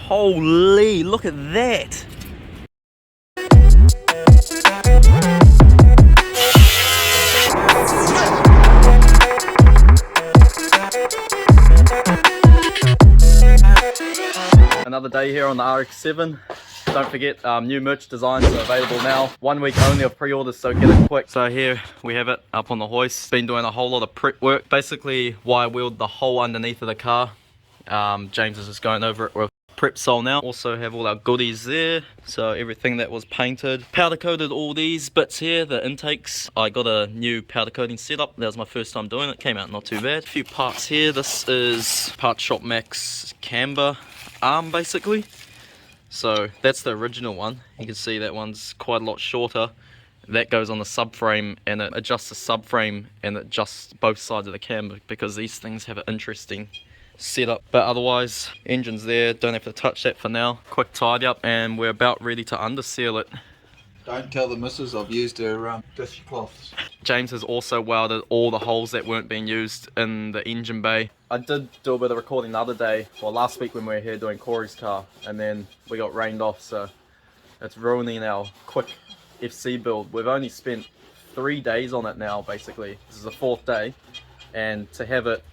Holy, look at that. Another day here on the RX7. Don't forget, new merch designs are available now. 1 week only of pre-orders, so get it quick. So here we have it up on the hoist. Been doing a whole lot of prep work. Basically, wire wheeled the whole underneath of the car. James is just going over it with prep sole now. Also have all our goodies there. So everything that was painted. Powder coated all these bits here, the intakes. I got a new powder coating setup. That was my first time doing it. Came out not too bad. A few parts here. This is Part Shop Max camber arm basically. So that's the original one. You can see that one's quite a lot shorter. That goes on the subframe and it adjusts the subframe and it adjusts both sides of the camber because these things have an interesting setup. But otherwise, engine's there, don't have to touch that for now. Quick tidy up and we're about ready to underseal it. Don't tell the missus I've used her dishcloths. James has also welded all the holes that weren't being used in the engine bay. I did do a bit of recording the other day, well last week when we were here doing Corey's car, and then we got rained off, so it's ruining our quick FC build. We've only spent 3 days on it now basically. This is the 4th day, and to have it,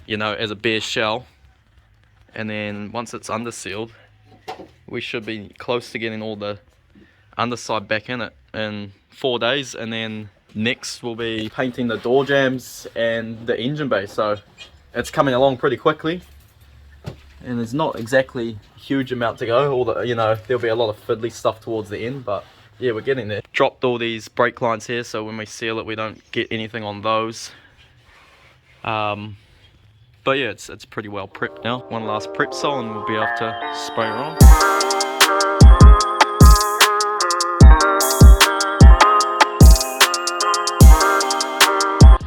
you know, as a bare shell, and then once it's undersealed, we should be close to getting all the underside back in it in 4 days, and then next we'll be painting the door jambs and the engine bay. So it's coming along pretty quickly, and there's not exactly a huge amount to go. All the, you know, there'll be a lot of fiddly stuff towards the end, but yeah, we're getting there. Dropped all these brake lines here, so when we seal it, we don't get anything on those. But yeah, it's pretty well prepped now. One last prep sole and we'll be able to spray her on.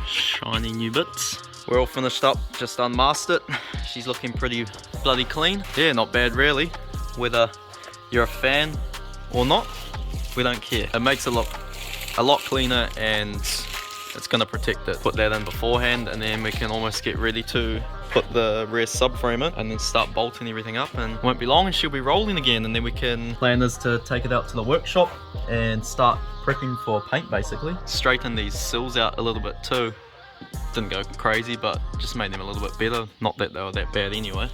Shiny new bits. We're all finished up, just unmasked it. She's looking pretty bloody clean. Yeah, not bad really. Whether you're a fan or not, we don't care. It makes it look a lot cleaner and it's gonna protect it. Put that in beforehand and then we can almost get ready to put the rear subframe in and then start bolting everything up, and it won't be long and she'll be rolling again, and then we can plan is to take it out to the workshop and start prepping for paint basically. Straighten these sills out a little bit too. Didn't go crazy, but just made them a little bit better. Not that they were that bad anyway.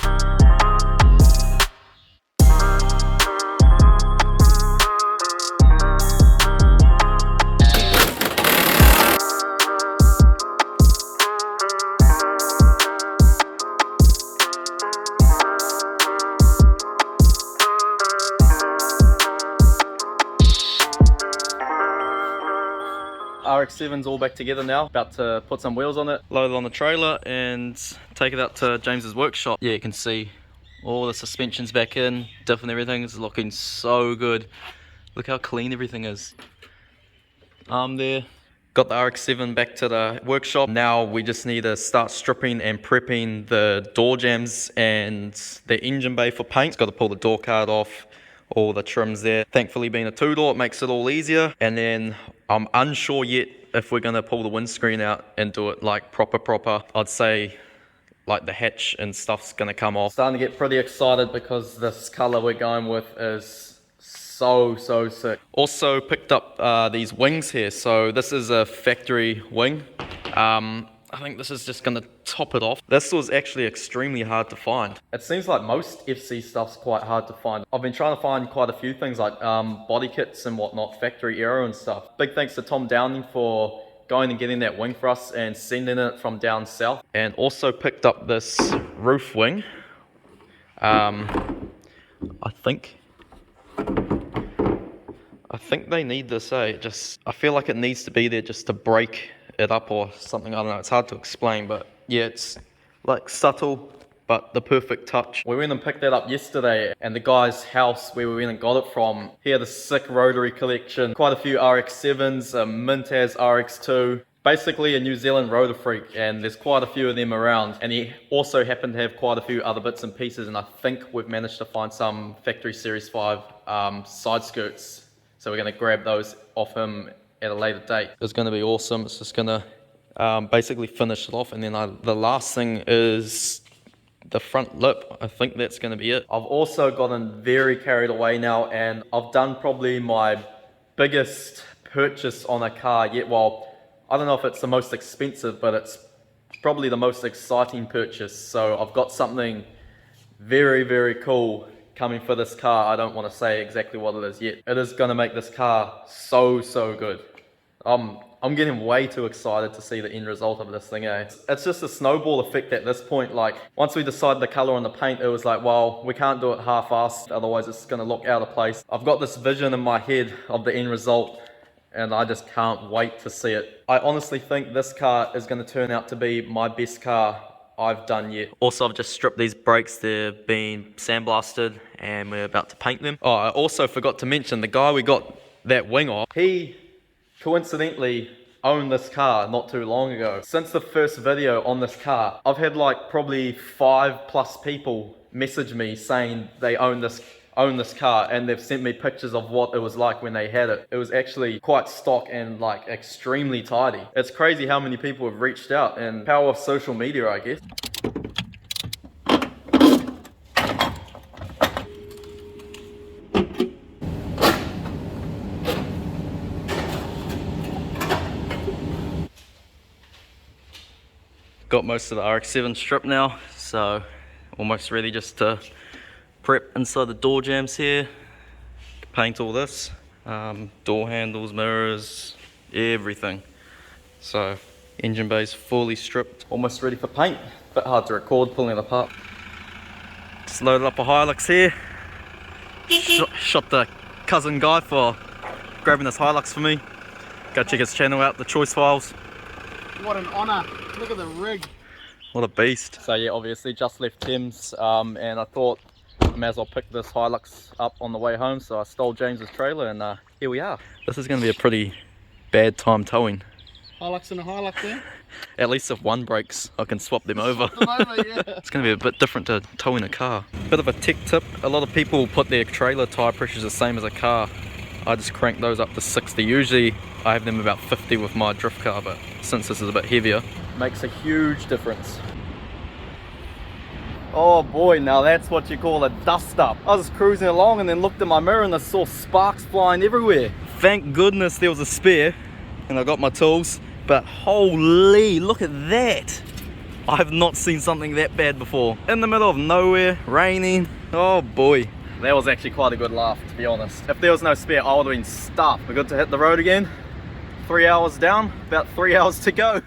RX7's all back together now, about to put some wheels on it, load it on the trailer and take it out to James's workshop. Yeah, you can see all the suspensions back in, diff and everything is looking so good. Look how clean everything is. There. Got the RX7 back to the workshop. Now we just need to start stripping and prepping the door jambs and the engine bay for paint. Got to pull the door card off, all the trims there. Thankfully being a 2-door, it makes it all easier. And then I'm unsure yet if we're gonna pull the windscreen out and do it like proper. I'd say like the hatch and stuff's gonna come off. Starting to get pretty excited because this color we're going with is so sick. Also picked up these wings here. So this is a factory wing. I think this is just going to top it off. This was actually extremely hard to find. It seems like most FC stuff's quite hard to find. I've been trying to find quite a few things like body kits and whatnot, factory aero and stuff. Big thanks to Tom Downing for going and getting that wing for us and sending it from down south. And also picked up this roof wing. I think they need this, I feel like it needs to be there just to break it up or something. I don't know, it's hard to explain, but yeah, it's like subtle but the perfect touch. We went and picked that up yesterday, and the guy's house where we went and got it from, he had a sick rotary collection, quite a few RX7s, a Mintaz RX2, basically a New Zealand rotor freak, and there's quite a few of them around. And he also happened to have quite a few other bits and pieces, and I think we've managed to find some factory Series 5 side skirts, so we're going to grab those off him at a later date. It's going to be awesome. It's just going to basically finish it off, and then the last thing is the front lip. I think that's going to be it. I've also gotten very carried away now, and I've done probably my biggest purchase on a car yet. Well, I don't know if it's the most expensive, but it's probably the most exciting purchase. So I've got something very, very cool coming for this car. I don't want to say exactly what it is yet. It is going to make this car so good. I'm getting way too excited to see the end result of this thing, eh? It's just a snowball effect at this point. Like, once we decided the color on the paint, it was like, well, we can't do it half-assed, otherwise it's going to look out of place. I've got this vision in my head of the end result, and I just can't wait to see it. I honestly think this car is going to turn out to be my best car I've done yet. Also, I've just stripped these brakes. They've been sandblasted and we're about to paint them. Oh, I also forgot to mention the guy we got that wing off. He coincidentally owned this car not too long ago. Since the first video on this car, I've had like probably 5+ people message me saying they own this car, and they've sent me pictures of what it was like when they had it. It was actually quite stock and like extremely tidy. It's crazy how many people have reached out, and power of social media, I guess. Got most of the RX7 stripped now, so almost ready just to prep inside the door jambs here, paint all this, door handles, mirrors, everything. So engine bay's fully stripped, almost ready for paint. Bit hard to record pulling it apart. Just loaded up a Hilux here. Shot the cousin guy for grabbing this Hilux for me. Go check his channel out, The Choice Files. What an honour. Look at the rig. What a beast. So yeah, obviously just left Tim's, and I thought I may as well pick this Hilux up on the way home, so I stole James's trailer, and here we are. This is going to be a pretty bad time towing. Hilux and a Hilux there. At least if one breaks, I can swap them over. Yeah. It's going to be a bit different to towing a car. Bit of a tech tip, a lot of people put their trailer tyre pressures the same as a car. I just crank those up to 60. Usually I have them about 50 with my drift car, but since this is a bit heavier, makes a huge difference. Oh boy, now that's what you call a dust up. I was cruising along and then looked in my mirror and I saw sparks flying everywhere. Thank goodness there was a spare and I got my tools, but holy, look at that. I have not seen something that bad before. In the middle of nowhere, raining, oh boy. That was actually quite a good laugh, to be honest. If there was no spare, I would have been stuffed. We're good to hit the road again. 3 hours down, about 3 hours to go.